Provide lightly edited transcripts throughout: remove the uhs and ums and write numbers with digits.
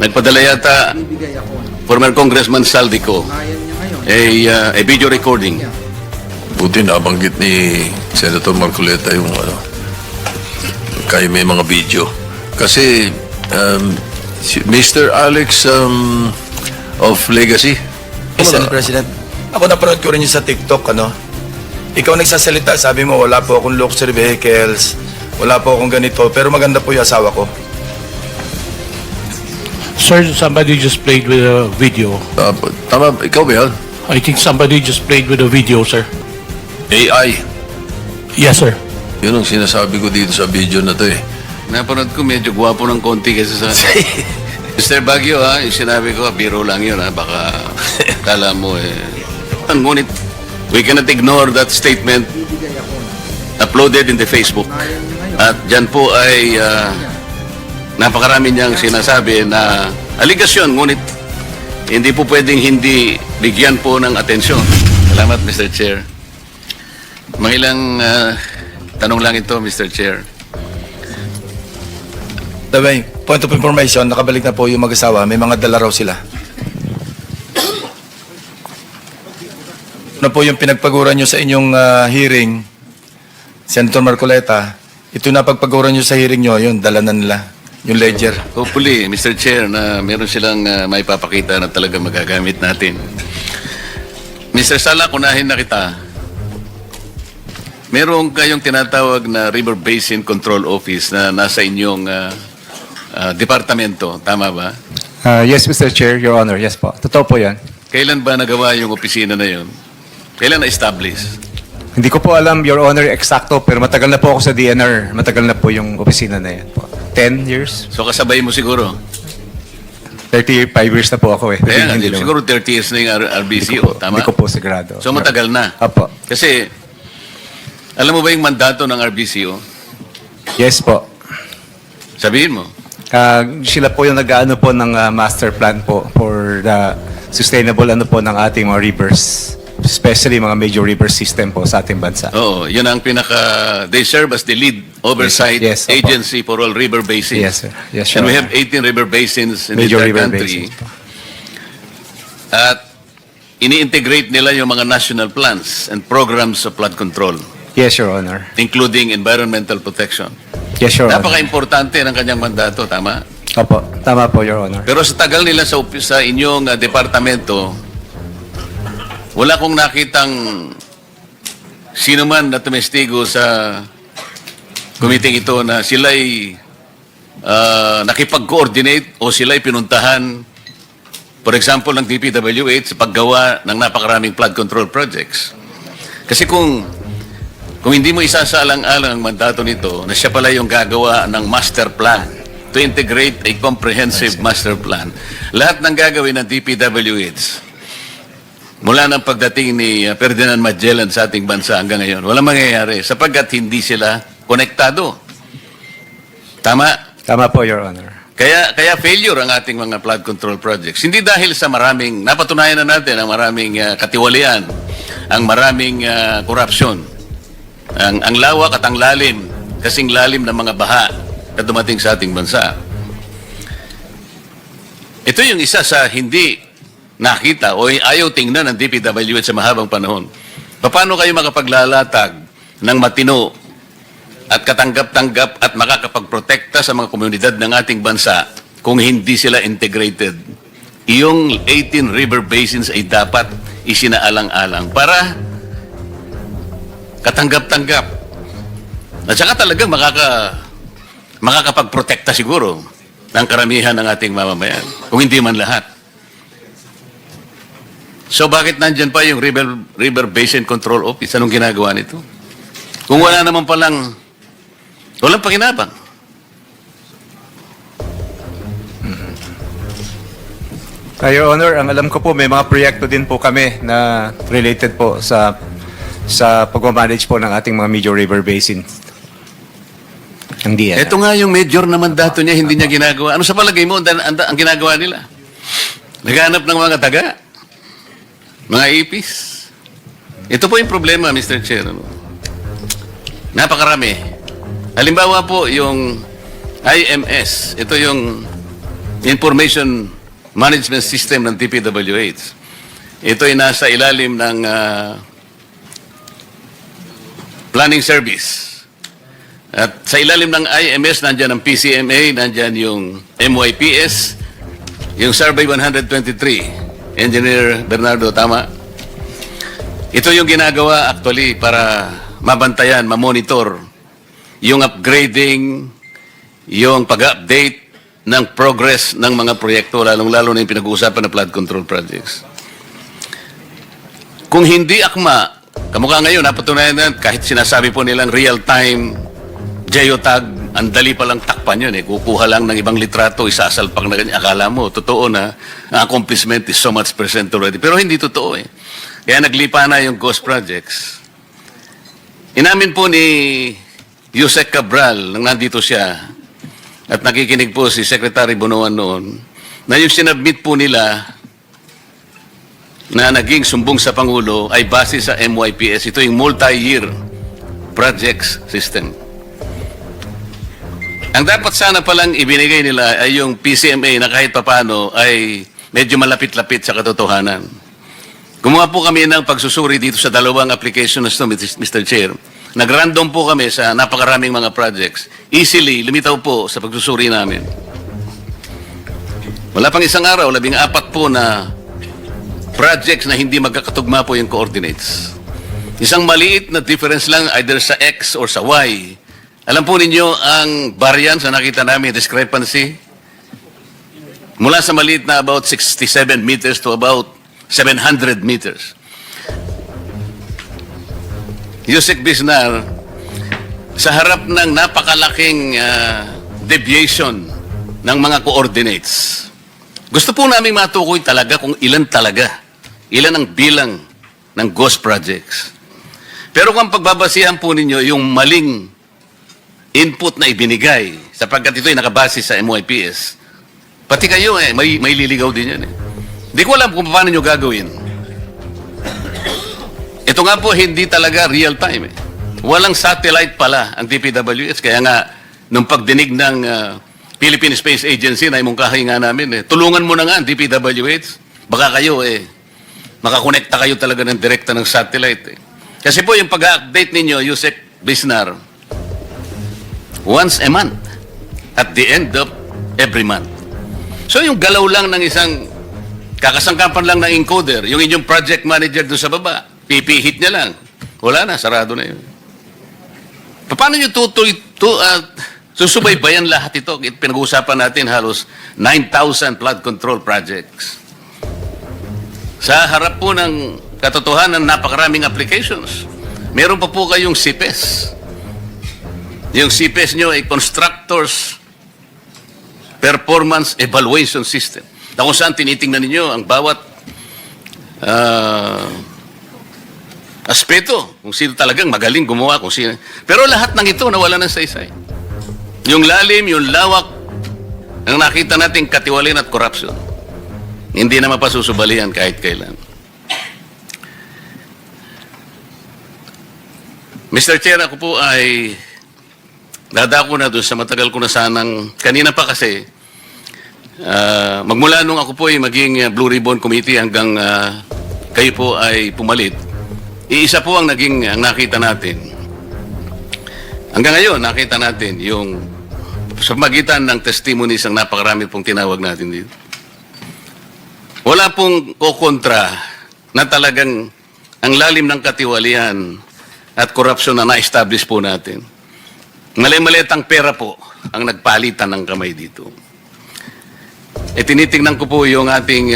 Nagpadala yata former Congressman Saldico a video recording. Buti nabanggit ni Senator Marcoleta yung kaya may mga video. Kasi si Mr. Alex of Legacy. Mr. President, ako napanood ko rin yung sa TikTok, Ikaw nagsasalita, sabi mo, wala po akong luxury vehicles, wala po akong ganito, pero maganda po yung asawa ko. Sir, somebody just played with a video. Tama, ikaw ba yan? I think somebody just played with a video, sir. AI. Yes, sir. Yun ang sinasabi ko dito sa video na to eh. Napanood ko medyo gwapo ng konti kasi sa... Mr. Baguio, yung sinabi ko, biro lang yun, baka kala mo Ngunit, we cannot ignore that statement uploaded in the Facebook. At dyan po ay napakarami niyang sinasabi na aligasyon, ngunit hindi po pwedeng hindi bigyan po ng atensyon. Salamat, Mr. Chair. Mga ilang tanong lang ito, Mr. Chair. Dabay, point of information, nakabalik na po yung mag-asawa, may mga dala raw sila. Ano po yung pinagpaguran nyo sa inyong hearing, Senator Marcoleta, ito na pagpaguran nyo sa hearing nyo, yun, dala na nila, yung ledger. Hopefully, Mr. Chair, na meron silang may papakita na talaga magagamit natin. Mr. Sala, kunahin na kita. Meron kayong tinatawag na River Basin Control Office na nasa inyong departamento. Tama ba? Yes, Mr. Chair, Your Honor. Yes po. Totoo po yan. Kailan ba nagawa yung opisina na yun? Kailan na-establish? Hindi ko po alam, Your Honor, eksakto, pero matagal na po ako sa DNR. Matagal na po yung opisina na yan po. 10 years? So kasabay mo siguro? 35 years na po ako eh. Kaya nga, Hindi naman. siguro 30 years na yung RBCO. Tama? Hindi ko po sigurado. So matagal na. Apo. Kasi, alam mo ba yung mandato ng RBCO? Yes po. Sabihin mo. Sila po yung nag-ano po ng master plan po for the sustainable po ng ating mga rivers. Especially mga major river system po sa ating bansa. Oo, yun ang they serve as the lead oversight Yes, opo. agency for all river basins. Yes, sir. Yes, And Your we Honor. have 18 river basins in Major the river country. basins po. At ini-integrate nila yung mga national plans and programs of flood control, Yes, Your Honor. including environmental protection. Yes, Your Honor. Napaka-importante ng kanyang mandato, tama? Opo. Tama po, Your Honor. Pero sa tagal nila sa inyong departamento, wala kong nakitang sino man na tumestigo sa committee ito na sila'y nakipag-coordinate o sila'y pinuntahan, for example, ng DPWH sa paggawa ng napakaraming flood control projects. Kasi kung hindi mo isasaalang-alang ang mandato nito na siya pala yung gagawa ng master plan to integrate a comprehensive master plan, lahat ng gagawin ng DPWH mula ng pagdating ni Ferdinand Magellan sa ating bansa hanggang ngayon, walang mangyayari sapagkat hindi sila konektado. Tama? Tama po, Your Honor. Kaya failure ang ating mga flood control projects. Hindi dahil sa napatunayan na natin ang maraming katiwalian, ang maraming korupsyon, ang lawak at ang lalim, kasing lalim ng mga baha na dumating sa ating bansa. Ito yung isa sa hindi nakita o ayaw tingnan ng DPWH sa mahabang panahon. Paano kayo makapaglalatag ng matino at katanggap-tanggap at makakapagprotekta sa mga komunidad ng ating bansa kung hindi sila integrated? Iyong 18 river basins ay dapat isinaalang-alang para katanggap-tanggap. At saka talaga makakapagprotekta siguro ng karamihan ng ating mamamayan, kung hindi man lahat. So bakit nandyan pa yung River Basin Control Office? Anong ginagawa nito? Kung wala naman palang, walang pakinabang. Your Honor, ang alam ko po, may mga proyekto din po kami na related po sa pag-manage po ng ating mga major river basins. Hindi yan. Ito nga yung major na mandato niya, hindi niya ginagawa. Ano sa palagay mo ang ginagawa nila? Naghanap ng mga taga? Mga ipis. Ito po yung problema, Mr. Chair. Napakarami. Halimbawa po, yung IMS, ito yung Information Management System ng DPWH. Ito ay nasa ilalim ng Planning Service. At sa ilalim ng IMS, nandyan ang PCMA, nandyan yung MYPS, yung Survey 123. Engineer Bernardo, tama? Ito yung ginagawa actually para mabantayan, mamonitor yung upgrading, yung pag-update ng progress ng mga proyekto, lalong-lalo na yung pinag-uusapan na flood control projects. Kung hindi akma, kamukha ngayon, napatunayan na kahit sinasabi po nilang real-time geotag, ang dali palang takpan yun eh. Kukuha lang ng ibang litrato, isasalpak na ganyan. Akala mo, totoo na, ang accomplishment is so much percent already. Pero hindi totoo eh. Kaya naglipa na yung ghost projects. Inamin po ni Yusek Cabral, nang nandito siya, at nakikinig po si Secretary Bonoan noon, na yung sinabmit po nila na naging sumbong sa Pangulo ay base sa MYPS. Ito yung multi-year projects system. Ang dapat sana palang ibinigay nila ay yung PCMA na kahit papano ay medyo malapit-lapit sa katotohanan. Gumawa po kami ng pagsusuri dito sa dalawang applications na Mr. Chair. Nag-random po kami sa napakaraming mga projects. Easily, lumitaw po sa pagsusuri namin. Wala pang isang araw, 14 po na projects na hindi magkakatugma po yung coordinates. Isang maliit na difference lang either sa X or sa Y. Alam po ninyo ang variance na nakita namin, discrepancy, mula sa maliit na about 67 meters to about 700 meters. Yusek Bisnar, sa harap ng napakalaking deviation ng mga coordinates, gusto po namin matukoy talaga kung ilan ang bilang ng ghost projects. Pero kung pagbabasihan po ninyo yung maling input na ibinigay, sapagkat ito ay nakabase sa MYPS, pati kayo may liligaw din yan eh. Di ko alam kung paano nyo gagawin. Ito nga po, hindi talaga real time eh. Walang satellite pala ang DPWH. Kaya nga, nung pagdinig ng Philippine Space Agency, na imungkahi nga namin tulungan mo na nga ang DPWH. Baka kayo makakonekta kayo talaga ng direkta ng satellite eh. Kasi po yung pag-update ninyo, Yusek Bisnar, once a month, at the end of every month. So yung galaw lang ng isang kakasangkapan lang ng encoder, yung inyong project manager doon sa baba, pipihit niya lang. Wala na, sarado na yun. Paano nyo susubaybayan lahat ito? Pinag-uusapan natin halos 9,000 flood control projects. Sa harap po ng katotohanan, napakaraming applications. Meron pa po kayong CPES. Yung CPES nyo ay Constructors Performance Evaluation System. Na kung saan tinitingnan ninyo ang bawat aspeto, kung sino talagang magaling gumawa, kung sino. Pero lahat ng ito nawala ng saysay. Yung lalim, yung lawak, ang nakita nating katiwalian at corruption, hindi na mapasusubalihan kahit kailan. Mr. Chair, ako po ay dadako na doon sa matagal ko na sanang, kanina pa kasi, magmula nung ako po ay maging Blue Ribbon Committee hanggang kayo po ay pumalit, iisa po ang nakita natin. Hanggang ngayon, nakita natin yung sa magitan ng testimonies ang napakarami pong tinawag natin dito. Wala pong kukontra na talagang ang lalim ng katiwalian at korupsyon na na-establish po natin. Mali-malitang pera po ang nagpalitan ng kamay dito. Tinitingnan ko po yung ating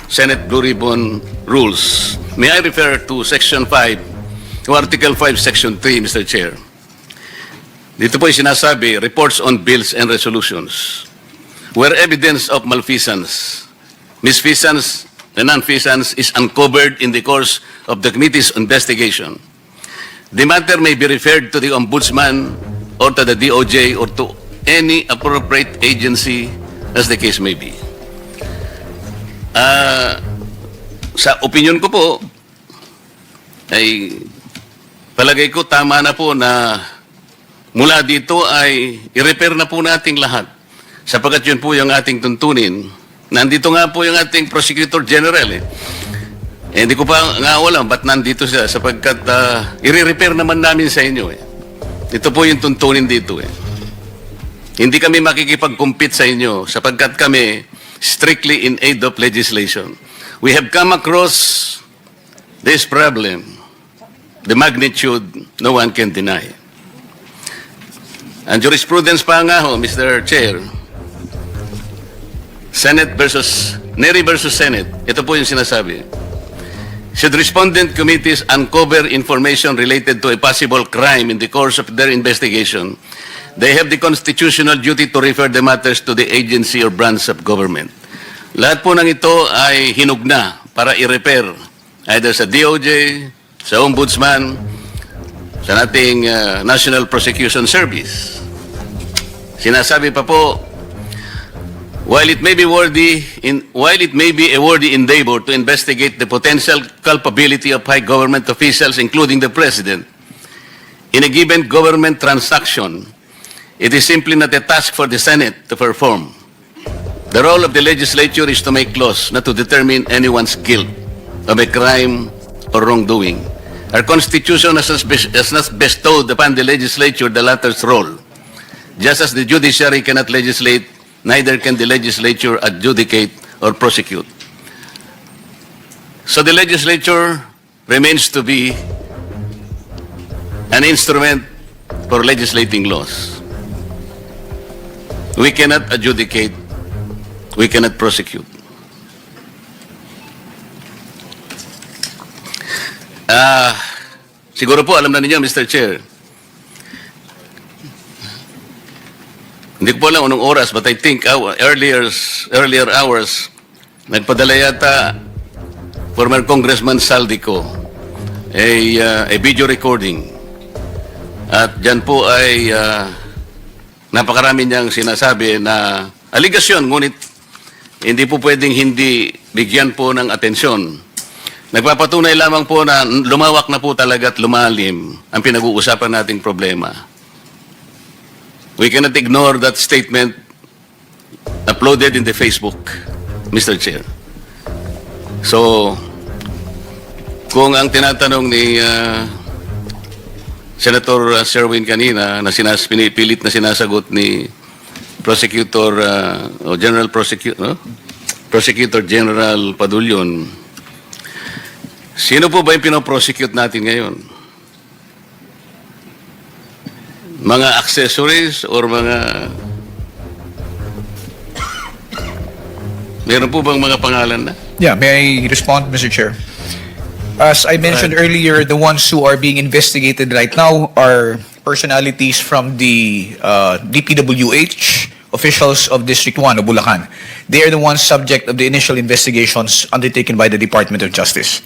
Senate Blue Ribbon Rules. May I refer to Section 5, to Article 5, Section 3, Mr. Chair. Dito po yung sinasabi, reports on bills and resolutions. Where evidence of malfeasance, misfeasance, and nonfeasance is uncovered in the course of the committee's investigation, the matter may be referred to the Ombudsman or to the DOJ or to any appropriate agency as the case may be. Sa opinion ko po, ay palagay ko tama na po na mula dito ay i-repair na po nating lahat sapagkat yun po yung ating tuntunin. Nandito nga po yung ating Prosecutor General eh. Hindi ko pa nga alam ba't nandito siya sapagkat i-repair naman namin sa inyo eh. Ito po yung tuntunin dito eh. Hindi kami makikipag-compete sa inyo sapagkat kami strictly in aid of legislation. We have come across this problem, the magnitude no one can deny. Ang jurisprudence pa nga ho, Mr. Chair, Neri versus Senate, ito po yung sinasabi. Should respondent committees uncover information related to a possible crime in the course of their investigation, they have the constitutional duty to refer the matters to the agency or branch of government. Lahat po ng ito ay hinugna para i-repair either sa DOJ, sa Ombudsman, sa nating National Prosecution Service. Sinasabi pa po, while it may be a worthy endeavor to investigate the potential culpability of high government officials, including the President, in a given government transaction, it is simply not a task for the Senate to perform. The role of the legislature is to make laws, not to determine anyone's guilt of a crime or wrongdoing. Our Constitution has not bestowed upon the legislature the latter's role. Just as the judiciary cannot legislate, neither can the legislature adjudicate or prosecute. So the legislature remains to be an instrument for legislating laws. We cannot adjudicate, we cannot prosecute. Siguro po alam na ninyo, Mr. Chair, hindi ko po alam anong oras, but I think earlier hours, nagpadala yata former Congressman Saldico a video recording. At dyan po ay napakarami niyang sinasabi na aligasyon, ngunit hindi po pwedeng hindi bigyan po ng atensyon. Nagpapatunay lamang po na lumawak na po talaga at lumalim ang pinag-uusapan nating problema. We cannot ignore that statement uploaded in the Facebook, Mr. Chair. So, kung ang tinatanong ni Senator Sherwin kanina na pinipilit na sinasagot ni Prosecutor Prosecutor General Padulyon, sino po ba yung pinoprosecute natin ngayon? Mga accessories or mga... Meron po bang mga pangalan na? Yeah, may I respond, Mr. Chair? As I mentioned earlier, the ones who are being investigated right now are personalities from the DPWH, officials of District 1 of Bulacan. They are the ones subject of the initial investigations undertaken by the Department of Justice.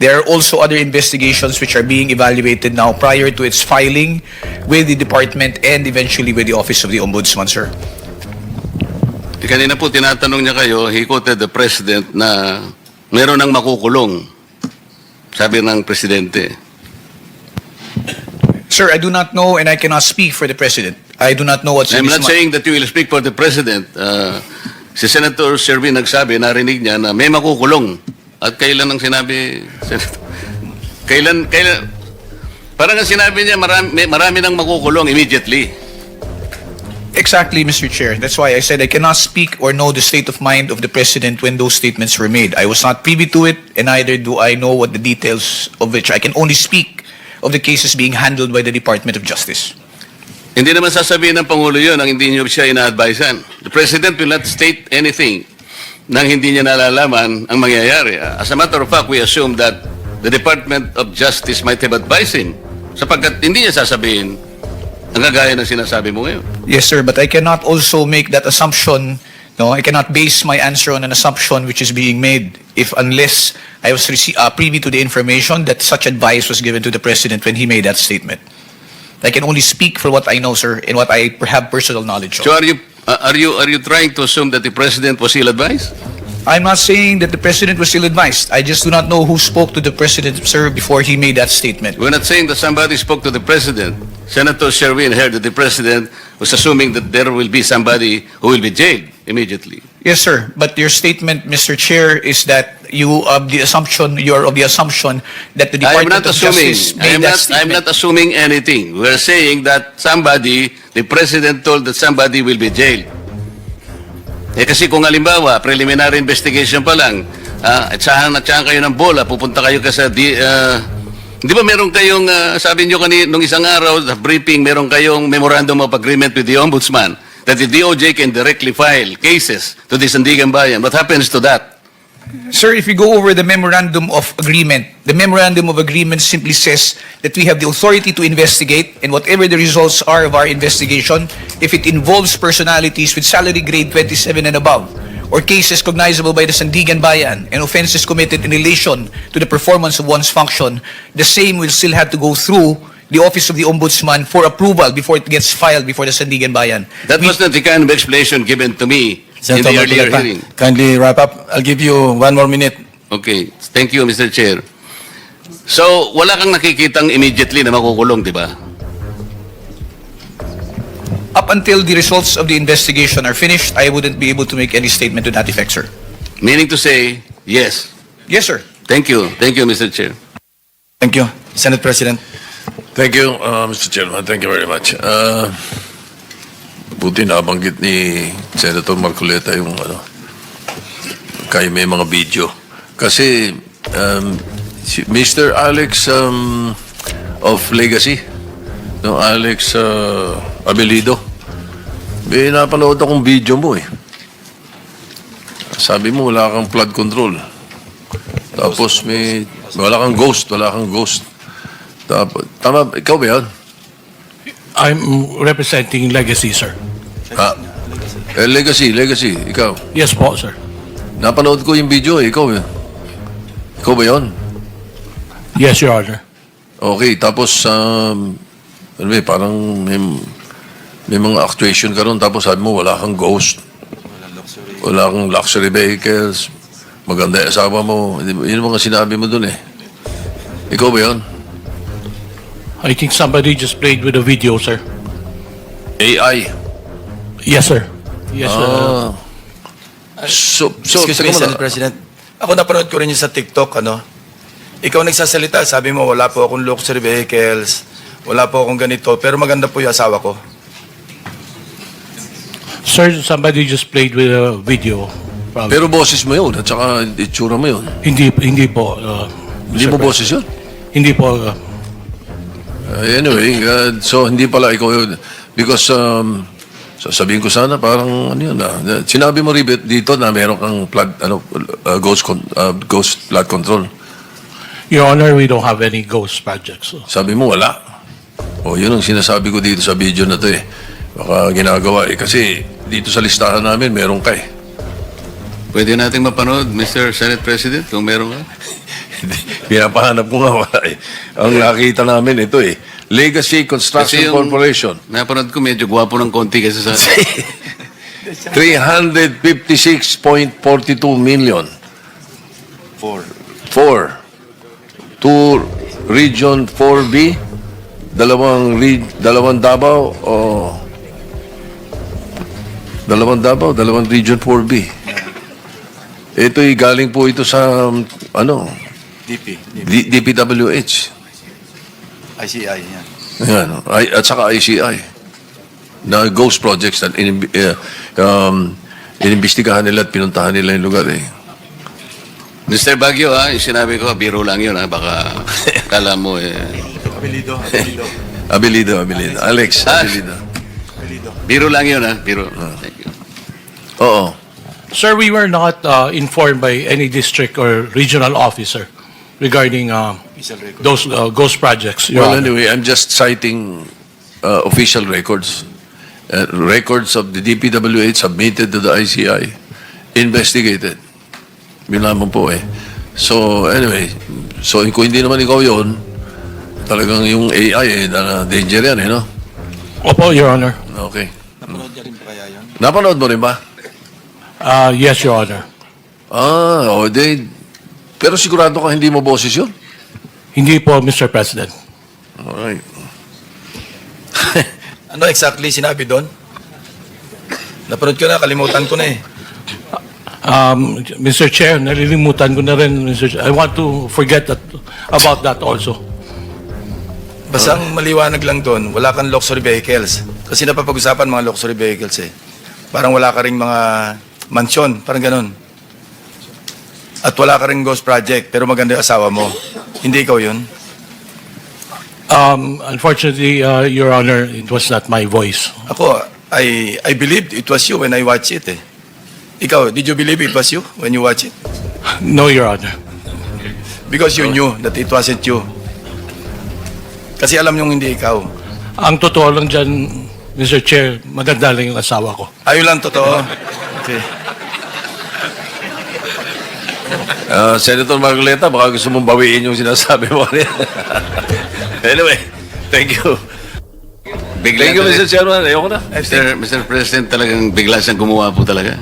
There are also other investigations which are being evaluated now prior to its filing with the department and eventually with the Office of the Ombudsman, sir. Kanina po tinatanong niya kayo, he quoted the President na meron ng makukulong. Sabi ng Presidente. Sir, I do not know and I cannot speak for the President. I do not know what's in I'm his not mind. saying that you will speak for the President. Si Senator Sherwin nagsabi, narinig niya na may makukulong. At kailan ang sinabi, Senator? Kailan, parang ang sinabi niya, marami nang makukulong immediately. Exactly, Mr. Chair. That's why I said I cannot speak or know the state of mind of the President when those statements were made. I was not privy to it, and neither do I know what the details of which. I can only speak of the cases being handled by the Department of Justice. Hindi naman sasabihin ng Pangulo yun ang hindi niyo siya ina-advisean. The President will not state anything nang hindi niya nalalaman ang mangyayari. As a matter of fact, we assume that the Department of Justice might have advised him sapagkat hindi niya sasabihin ang kagaya ng sinasabi mo ngayon. Yes, sir, but I cannot also make that assumption. No, I cannot base my answer on an assumption which is being made unless I was privy to the information that such advice was given to the President when he made that statement. I can only speak for what I know, sir, and what I have personal knowledge of. So are you trying to assume that the President was ill-advised? I'm not saying that the president was ill-advised. I just do not know who spoke to the president, sir, before he made that statement. We're not saying that somebody spoke to the president. Senator Sherwin heard that the president was assuming that there will be somebody who will be jailed immediately. Yes, sir. But your statement, Mr. Chair, is that you're of the assumption that the I am Department not of assuming. Justice made that statement. I'm not assuming anything. We're saying that the president told that somebody will be jailed. Eh kasi kung halimbawa, preliminary investigation pa lang, at saan kayo ng bola, pupunta kayo ka sa di ba meron kayong, sabi nyo nung isang araw, sa briefing, meron kayong memorandum of agreement with the ombudsman that the DOJ can directly file cases to the Sandigan Bayan. What happens to that? Sir, if we go over the memorandum of agreement simply says that we have the authority to investigate, and whatever the results are of our investigation, if it involves personalities with salary grade 27 and above, or cases cognizable by the Sandigan Bayan, and offenses committed in relation to the performance of one's function, the same will still have to go through the Office of the Ombudsman for approval before it gets filed before the Sandigan Bayan. That was not the kind of explanation given to me in the earlier Marcoleta, hearing. kindly wrap up. I'll give you 1 more minute. Okay. Thank you, Mr. Chair. So, wala kang nakikitang immediately na makukulong, di ba? Up until the results of the investigation are finished, I wouldn't be able to make any statement to that effect, sir. Meaning to say, yes. Yes, sir. Thank you. Thank you, Mr. Chair. Thank you, Senate President. Thank you, Mr. Chairman. Thank you very much. Buti nabanggit ni Senator Marcoleta yung kay may mga video. Kasi si Mr. Alex of Legacy, no, Alex Abelido, may napanood akong video mo eh. Sabi mo wala kang flood control. Tapos wala kang ghost. Tapos, tama, ikaw ba yan? I'm representing Legacy, sir. Legacy, ikaw. Yes po, sir. Napanood ko yung video eh, ikaw eh. Ikaw ba yun? Yes, Your Honor. Okay, tapos, parang may mga actuation ka ron, tapos sabi mo, wala kang ghost. Wala kang luxury vehicles. Maganda yung asawa mo. Yun ang mga sinabi mo dun eh. Ikaw ba yun? I think somebody just played with the video, sir. AI. Yes, sir. Yes, sir. So, Excuse me, teka Senate muna. President. Ako napanood ko rin yung sa TikTok, Ikaw nagsasalita, sabi mo, wala po akong luxury vehicles, wala po akong ganito, pero maganda po yung asawa ko. Sir, somebody just played with a video. Probably. Pero boses mo yun, at saka itsura mo yun. Hindi po. Hindi Mr. mo President. boses yun? Hindi po. Anyway, so hindi pala ikaw yun. Because, sasabihin ko sana, parang ano yun sinabi mo ribet dito na meron kang flood, ghost flood control. Your Honor, we don't have any ghost projects. Sabi mo wala. O yun ang sinasabi ko dito sa video na to eh. Baka ginagawa eh. Kasi dito sa listahan namin, meron ka eh. Pwede nating mapanood, Mr. Senate President, kung meron ka? Pinapahanap ko nga wala eh. Ang nakita namin ito eh. Legacy Construction Corporation. Napanood ko, medyo gwapo ng konti kasi sa... 356.42 million. Four. To Region 4B, dalawang Davao o dalawang Region 4B. Ito'y galing po ito sa DPWH. ICI, yan. Yan, at saka ICI. Na ghost projects na inimbestigahan nila at pinuntahan nila yung lugar eh. Mr. Baguio, yung sinabi ko, biro lang yun, Baka kala mo, Abelido. Alex, Abelido. Biro lang yun, Biro. Thank you. Oo. Sir, we were not informed by any district or regional officer regarding those ghost projects. Your Well, Honor. anyway, I'm just citing official records. Records of the DPWH submitted to the ICI, investigated. Yun naman po eh. So, anyway, kung hindi naman ikaw yun, talagang yung AI danger yan eh, no? Opo, Your Honor. Okay. Napanood niya rin ba kaya yun? Napanood mo rin ba? Yes, Your Honor. Pero sigurado ka hindi mo boses yun? Hindi po, Mr. President. Alright. Ano exactly sinabi doon? Napanood ko na, kalimutan ko na eh. Mr. Chair, nalilimutan ko na rin, Mr. Chair. I want to forget about that also. Basta ang maliwanag lang doon, wala kang luxury vehicles. Kasi napapag-usapan mga luxury vehicles eh. Parang wala ka ring mga mansyon, parang ganun. At wala ka ring ghost project, pero maganda yung asawa mo. Hindi ikaw yun. Unfortunately, Your Honor, it was not my voice. Ako, I believed it was you when I watched it eh. Ikaw, did you believe it was you when you watched it? No, Your Honor. Because you knew that it wasn't you. Kasi alam niyong hindi ikaw. Ang totoo lang dyan, Mr. Chair, maganda lang yung asawa ko. Ayun lang totoo. Okay. Senator Marcoleta, baka gusto mong bawiin yung sinasabi mo. Anyway, thank you. Bigla Thank you, Mr. Chairman. Ayoko na. Mr. President, talagang bigla siyang gumawa po talaga.